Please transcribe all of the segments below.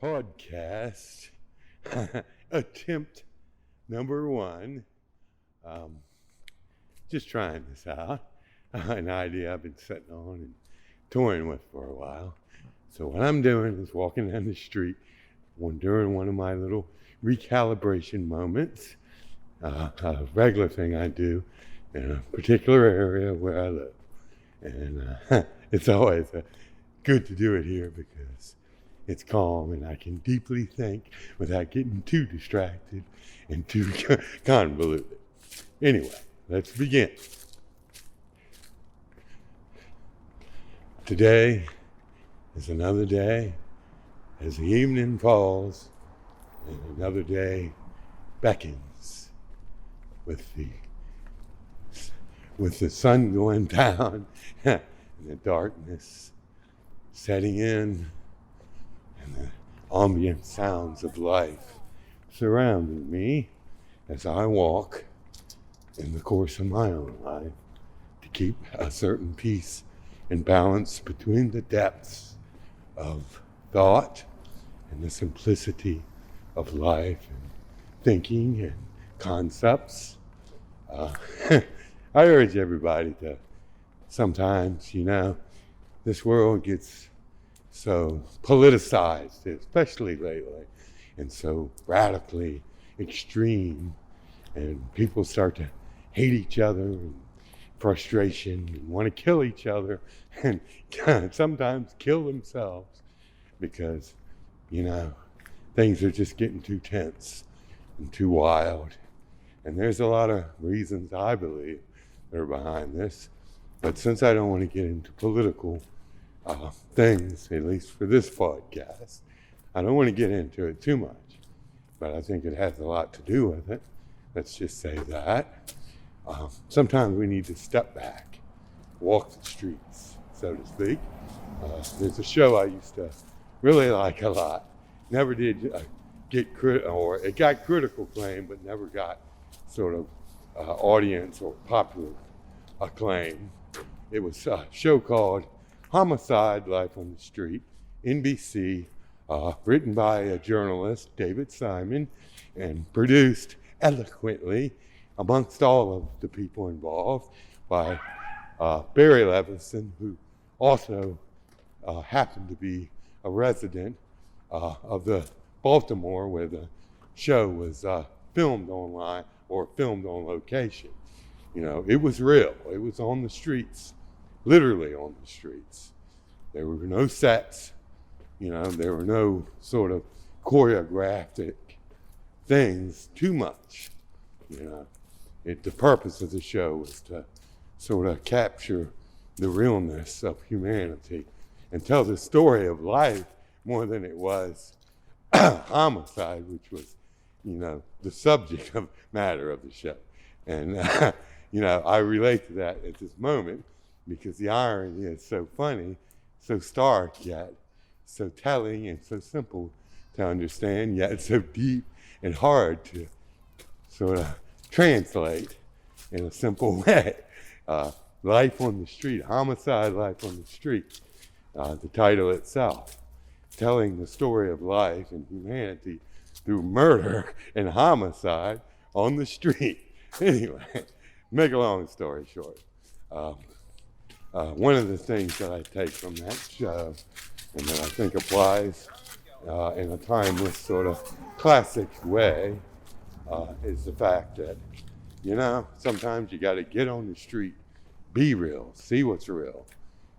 podcast attempt number one. Just trying this out. An idea I've been sitting on and toying with for a while. So what I'm doing is walking down the street during one of my little recalibration moments, a regular thing I do in a particular area where I live. And it's always good to do it here because it's calm and I can deeply think without getting too distracted and too convoluted. Anyway, let's begin. Today is another day as the evening falls and another day beckons with the sun going down and the darkness setting in and the ambient sounds of life surrounding me as I walk in the course of my own life to keep a certain peace and balance between the depths of thought and the simplicity of life and thinking and concepts. I urge everybody to sometimes, this world gets so politicized, especially lately, and so radically extreme, and people start to hate each other and frustration and want to kill each other and sometimes kill themselves because, things are just getting too tense and too wild. And there's a lot of reasons I believe that are behind this. But since I don't want to get into political things, at least for this podcast, I don't want to get into it too much. But I think it has a lot to do with it. Let's just say that. Sometimes we need to step back, walk the streets, so to speak. There's a show I used to really like a lot. Never did it got critical acclaim, but never got sort of audience or popular acclaim. It was a show called Homicide, Life on the Street, NBC, written by a journalist, David Simon, and produced eloquently amongst all of the people involved by Barry Levinson, who also happened to be a resident of the Baltimore where the show was filmed online or filmed on location. It was real. It was on the streets, literally on the streets. There were no sets, there were no sort of choreographic things too much, The purpose of the show was to sort of capture the realness of humanity and tell the story of life more than it was homicide, which was, the subject of matter of the show. And, I relate to that at this moment because the irony is so funny, so stark, yet so telling and so simple to understand, yet so deep and hard to sort of translate in a simple way. Life on the Street, Homicide, Life on the Street, the title itself, telling the story of life and humanity through murder and homicide on the street. Anyway, make a long story short. One of the things that I take from that show and that I think applies in a timeless sort of classic way is the fact that, sometimes you got to get on the street, be real, see what's real,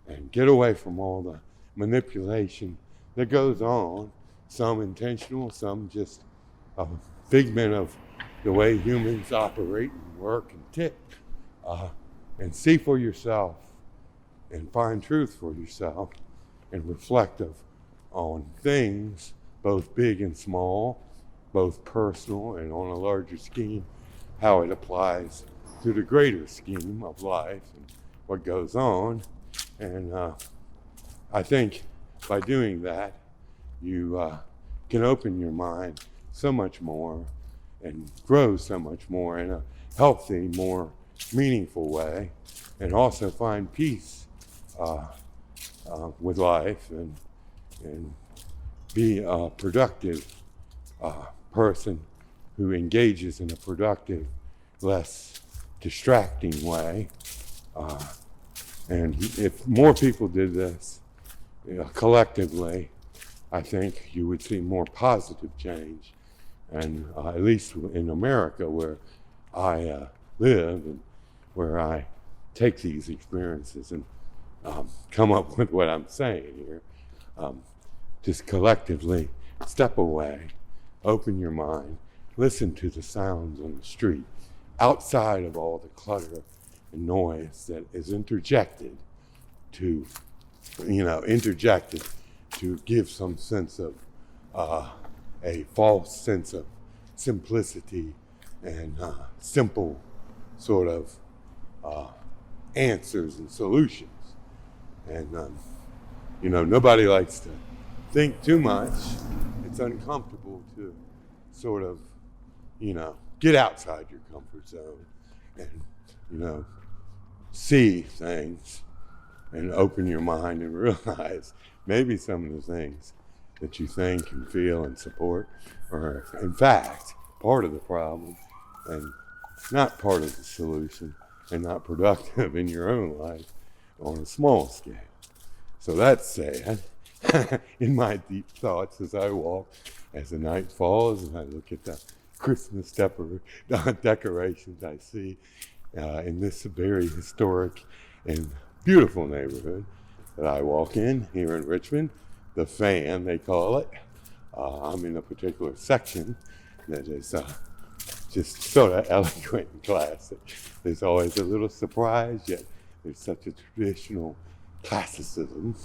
and get away from all the manipulation that goes on, some intentional, some just a figment of the way humans operate and work and tick, and see for yourself and find truth for yourself and reflect on things, both big and small, both personal and on a larger scheme, how it applies to the greater scheme of life and what goes on. And I think by doing that, you can open your mind so much more and grow so much more in a healthy, more meaningful way, and also find peace with life and be a productive person who engages in a productive, less distracting way. And if more people did this collectively, I think you would see more positive change. And at least in America, where I live and where I take these experiences and come up with what I'm saying here, just collectively step away, open your mind, listen to the sounds on the street, outside of all the clutter and noise that is interjected to give some sense of a false sense of simplicity and simple sort of answers and solutions. And nobody likes to think too much. It's uncomfortable to sort of get outside your comfort zone and see things and open your mind and realize maybe some of the things that you think and feel and support are in fact part of the problem and not part of the solution and not productive in your own life on a small scale. So that's sad in my deep thoughts as I walk, as the night falls and I look at the Christmas decorations I see in this very historic and beautiful neighborhood that I walk in here in Richmond, the Fan, they call it. I'm in a particular section that is just sort of eloquent and classic. There's always a little surprise, yet there's such a traditional classicism,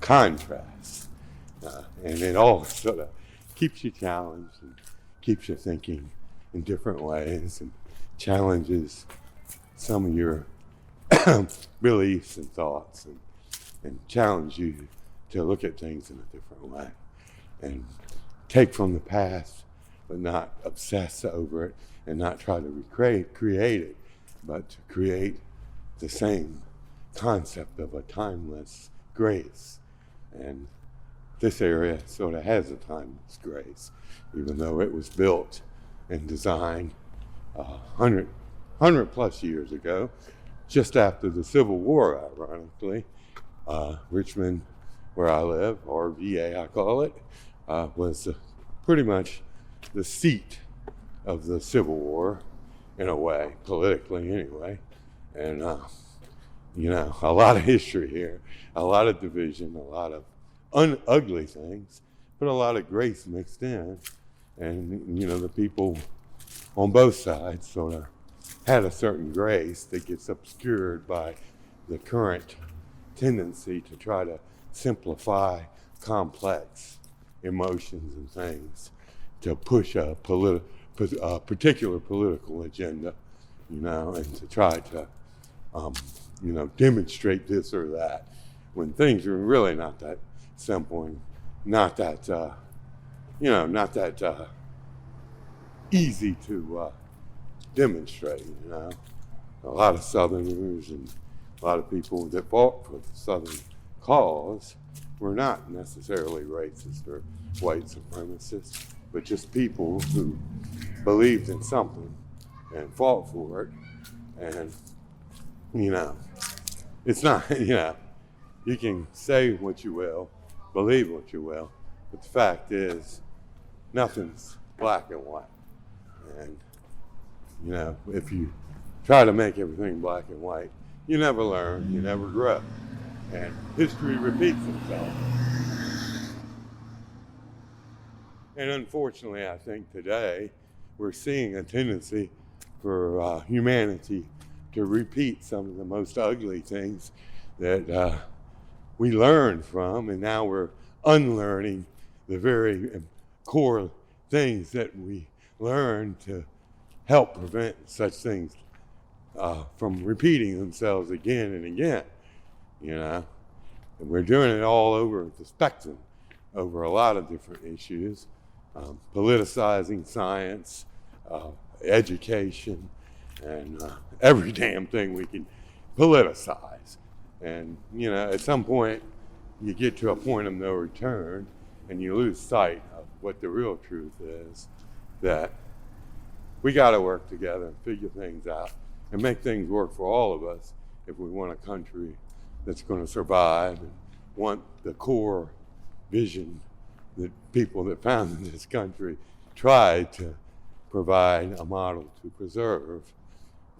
contrast. And it all sort of keeps you challenged and keeps you thinking in different ways and challenges some of your beliefs and thoughts and challenge you to look at things in a different way and take from the past but not obsess over it and not try to create it, but to create the same concept of a timeless grace. And this area sort of has a timeless grace, even though it was built and designed 100 plus years ago, just after the Civil War, ironically. Richmond, where I live, or VA I call it, was pretty much the seat of the Civil War, in a way, politically anyway. And, a lot of history here, a lot of division, a lot of ugly things, but a lot of grace mixed in. And, the people on both sides sort of had a certain grace that gets obscured by the current tendency to try to simplify complex emotions and things to push a particular political agenda, and to try to, demonstrate this or that, when things are really not that simple and not that, easy to demonstrate. A lot of Southerners and a lot of people that fought for the Southern cause were not necessarily racist or white supremacists, but just people who believed in something and fought for it. And, it's not, you can say what you will, believe what you will, but the fact is nothing's black and white. And, if you try to make everything black and white, you never learn, you never grow. And history repeats itself. And unfortunately, I think today we're seeing a tendency for humanity to repeat some of the most ugly things that we learned from, and now we're unlearning the very core things that we learned to help prevent such things from repeating themselves again and again, And we're doing it all over the spectrum, over a lot of different issues, politicizing science, education, and every damn thing we can politicize. And, at some point, you get to a point of no return, and you lose sight of what the real truth is, that we got to work together and figure things out and make things work for all of us if we want a country that's going to survive and want the core vision that people that founded this country tried to provide a model to preserve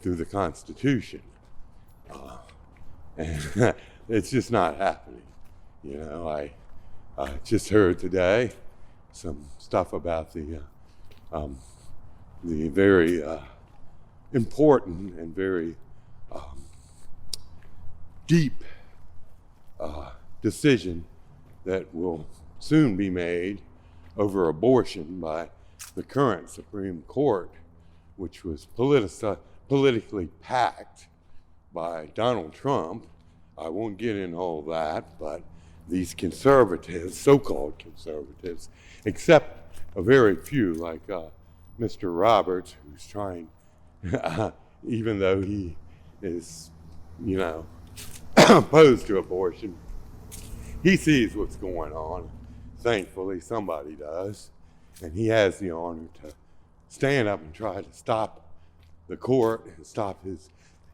through the Constitution. And it's just not happening. You know, I just heard today some stuff about the very important and very deep decision that will soon be made over abortion by the current Supreme Court, which was politically packed by Donald Trump. I won't get into all that, but these conservatives, so-called conservatives, except a very few like Mr. Roberts, who's trying, even though he is, you know, opposed to abortion, he sees what's going on. Thankfully, somebody does. And he has the honor to stand up and try to stop the court and stop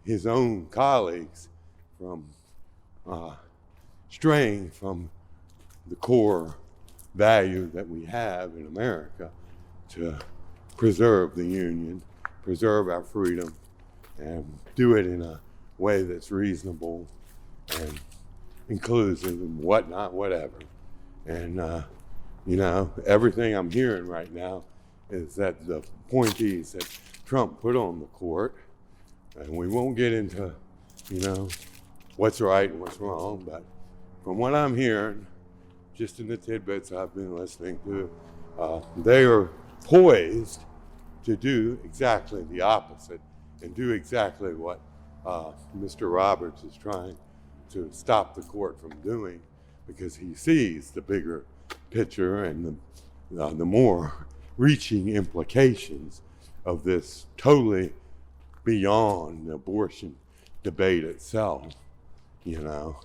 his own colleagues from straying from the core value that we have in America to preserve the Union, preserve our freedom, and do it in a way that's reasonable and inclusive and whatnot, whatever. And, you know, everything I'm hearing right now is that the appointees that Trump put on the court, and we won't get into, you know, what's right and what's wrong, but from what I'm hearing, just in the tidbits I've been listening to, they are poised to do exactly the opposite and do exactly what Mr. Roberts is trying to stop the court from doing, because he sees the bigger picture and the more reaching implications of this totally beyond the abortion debate itself. You know,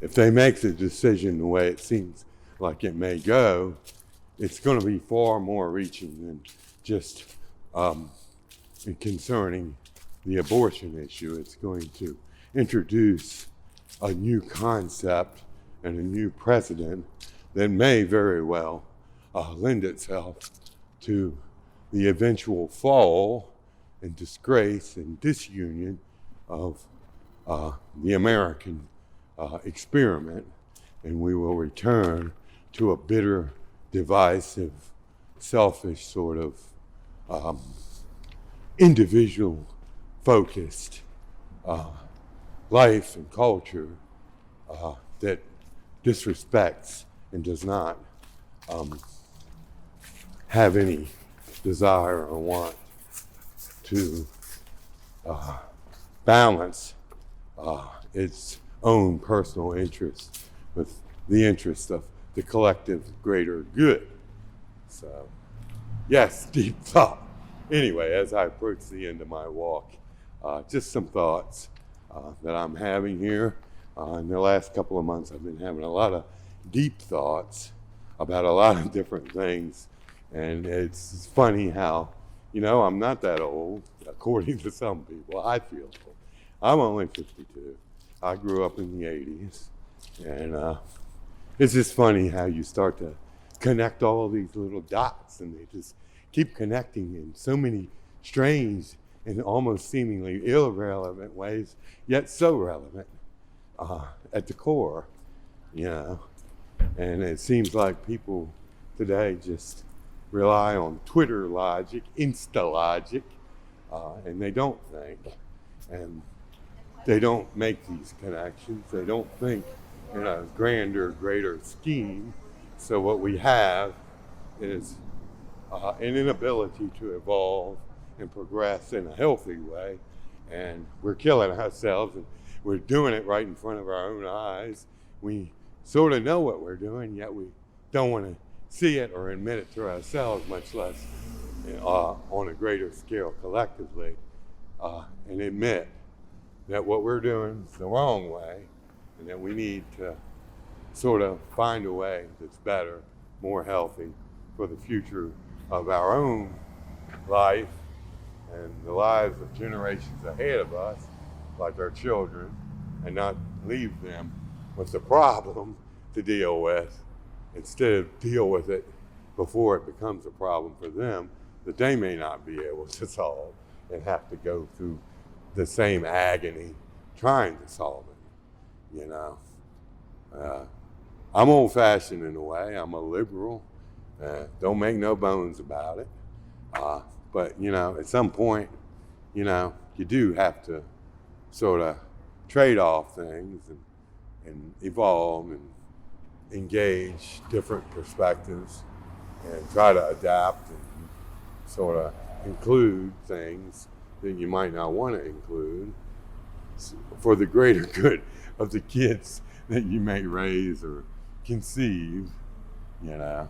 if they make the decision the way it seems like it may go, it's going to be far more reaching than just concerning the abortion issue. It's going to introduce a new concept and a new precedent that may very well lend itself to the eventual fall and disgrace and disunion of the American experiment, and we will return to a bitter, divisive, selfish sort of individual-focused life and culture that disrespects and does not have any desire or want to balance its own personal interests with the interest of the collective greater good. So, yes, deep thought. Anyway, as I approach the end of my walk, just some thoughts that I'm having here. In the last couple of months, I've been having a lot of deep thoughts about a lot of different things. And it's funny how, you know, I'm not that old, according to some people. I feel old. I'm only 52. I grew up in the 80s. And it's just funny how you start to connect all these little dots, and they just keep connecting in so many strange and almost seemingly irrelevant ways, yet so relevant at the core, you know. And it seems like people today just rely on Twitter logic, Insta logic, and they don't think, and they don't make these connections. They don't think in a grander, greater scheme. So what we have is an inability to evolve and progress in a healthy way, and we're killing ourselves, and we're doing it right in front of our own eyes. We sort of know what we're doing, yet we don't want to see it or admit it to ourselves, much less on a greater scale collectively, and admit that what we're doing is the wrong way, and that we need to sort of find a way that's better more healthy for the future of our own life and the lives of generations ahead of us, like our children, and not leave them with the problem to deal with, instead of deal with it before it becomes a problem for them that they may not be able to solve and have to go through the same agony trying to solve it, you know. I'm old-fashioned in a way. I'm a liberal. Don't make no bones about it. But, you know, at some point, you know, you do have to sort of trade off things and evolve and engage different perspectives and try to adapt and sort of include things that you might not want to include for the greater good of the kids that you may raise or conceive, you know,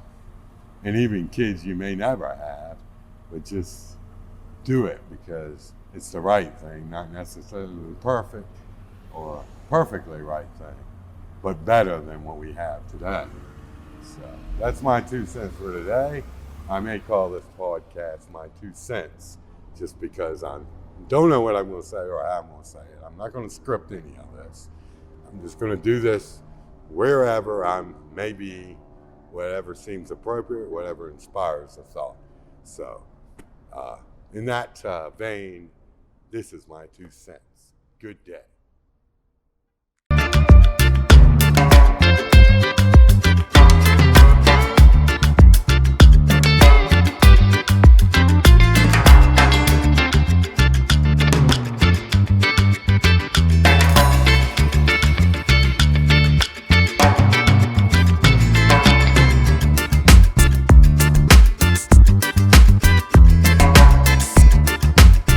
and even kids you may never have, but just do it because it's the right thing, not necessarily perfect or perfectly right thing, but better than what we have today. So that's my 2 cents for today. I may call this podcast my 2 cents just because I don't know what I'm going to say or how I'm going to say it. I'm not going to script any of this. I'm just going to do this wherever I'm, maybe whatever seems appropriate, whatever inspires a thought. So in that vein, this is my 2 cents. Good day.